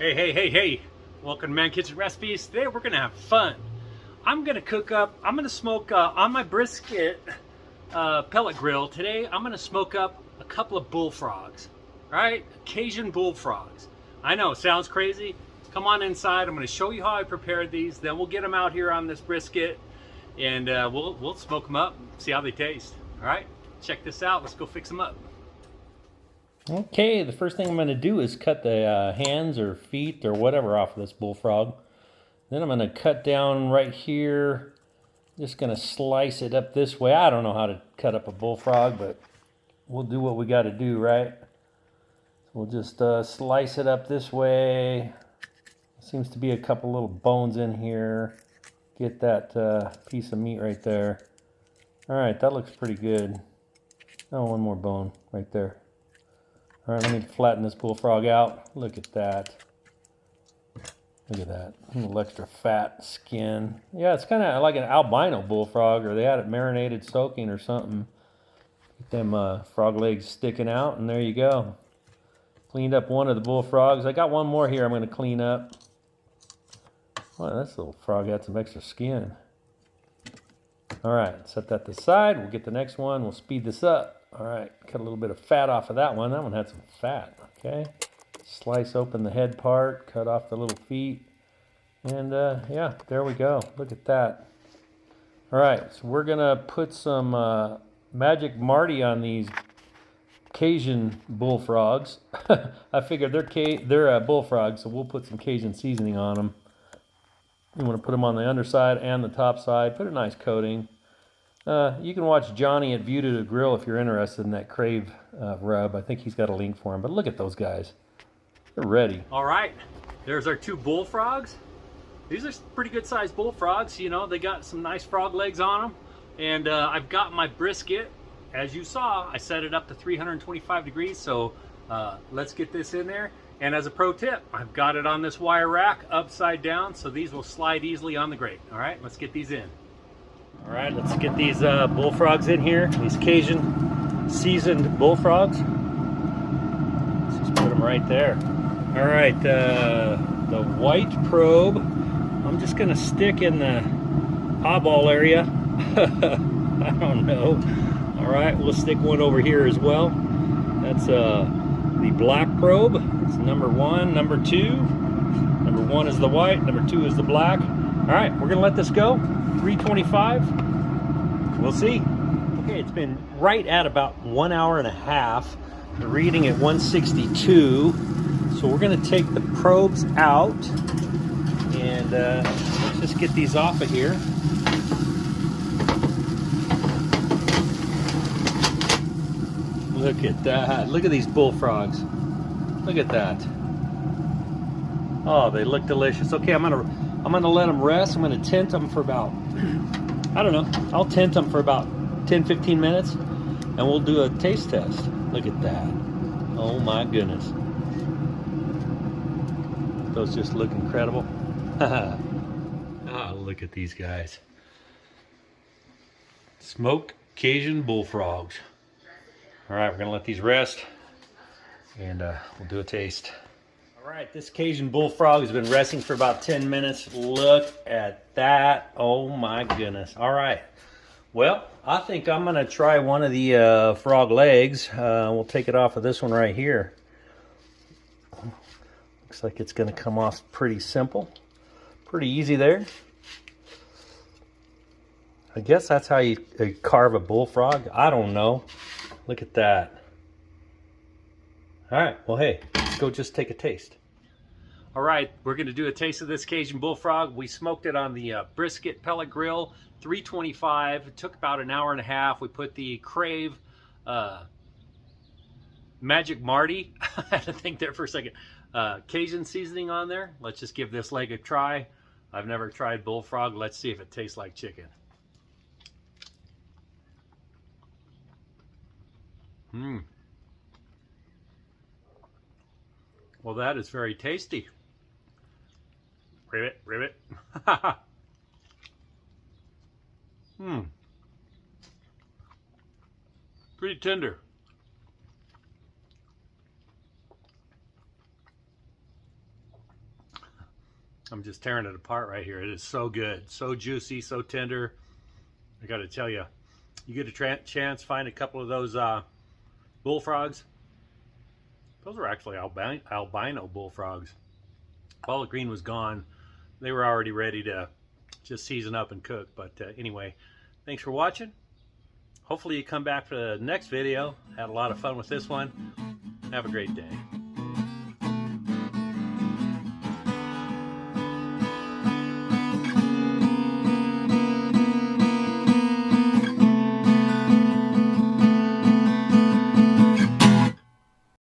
Hey, welcome to Man Kitchen Recipes. Today we're gonna have fun. I'm gonna smoke on my Brisk It pellet grill. Today I'm gonna smoke up a couple of bullfrogs, right? Cajun bullfrogs. I know, sounds crazy. Come on inside, I'm gonna show you how I prepared these, then we'll get them out here on this brisket and we'll smoke them up, see how they taste. All right, check this out, let's go fix them up. Okay, the first thing I'm going to do is cut the hands or feet or whatever off of this bullfrog. Then I'm going to cut down right here. Just going to slice it up this way. I don't know how to cut up a bullfrog, but we'll do what we got to do, right? So we'll just slice it up this way. Seems to be a couple little bones in here. Get that piece of meat right there. All right, that looks pretty good. Oh, one more bone right there. All right, let me flatten this bullfrog out. Look at that. Look at that. A little extra fat skin. Yeah, it's kind of like an albino bullfrog, or they had it marinated, soaking or something. Get them frog legs sticking out, and there you go. Cleaned up one of the bullfrogs. I got one more here I'm going to clean up. Wow, this little frog had some extra skin. All right, set that to the side. We'll get the next one. We'll speed this up. All right, cut a little bit of fat off of that one. That one had some fat, okay? Slice open the head part, cut off the little feet, and yeah, there we go. Look at that. All right, so we're gonna put some Magic Marty on these Cajun bullfrogs. I figured they're bullfrogs, so we'll put some Cajun seasoning on them. You want to put them on the underside and the top side. Put a nice coating. You can watch Johnny at View to the Grill if you're interested in that Crave rub. I think he's got a link for him. But look at those guys. They're ready. All right, there's our two bullfrogs. These are pretty good sized bullfrogs. You know, they got some nice frog legs on them. And I've got my brisket. As you saw, I set it up to 325 degrees. So let's get this in there. And as a pro tip, I've got it on this wire rack upside down, so these will slide easily on the grate. All right, let's get these in. All right, let's get these bullfrogs in here, these Cajun seasoned bullfrogs. Let's just put them right there. All right, the white probe, I'm just gonna stick in the eyeball area. I don't know. All right, we'll stick one over here as well. That's the black probe. It's number one, number two. Number one is the white, number two is the black. All right, we're gonna let this go. 325. We'll see. Okay, it's been right at about 1 hour and a half. The reading at 162. So we're gonna take the probes out and let's just get these off of here. Look at that. Look at these bullfrogs. Look at that. Oh, they look delicious. Okay, I'm gonna let them rest. I'm gonna tent them for about, I don't know, I'll tent them for about 10-15 minutes and we'll do a taste test. Look at that. Oh my goodness. Those just look incredible. Oh, look at these guys. Smoked Cajun bullfrogs. All right, we're gonna let these rest and we'll do a taste. All right, this Cajun bullfrog has been resting for about 10 minutes. Look at that. Oh my goodness. All right. Well, I think I'm gonna try one of the frog legs. We'll take it off of this one right here. Looks like it's gonna come off pretty simple. Pretty easy there. I guess that's how you carve a bullfrog. I don't know. Look at that. All right, well, hey, let's go just take a taste. All right, we're gonna do a taste of this Cajun bullfrog. We smoked it on the Brisk It pellet grill, 325. It took about an hour and a half. We put the Crave Magic Marty, I had to think there for a second, Cajun seasoning on there. Let's just give this leg a try. I've never tried bullfrog. Let's see if it tastes like chicken. Well, that is very tasty. Ribbit, ribbit. Pretty tender. I'm just tearing it apart right here. It is so good, so juicy, so tender. I got to tell you, you get a chance, find a couple of those bullfrogs. Those were actually albino bullfrogs. All the green was gone. They were already ready to just season up and cook. But anyway, thanks for watching. Hopefully you come back for the next video. Had a lot of fun with this one. Have a great day.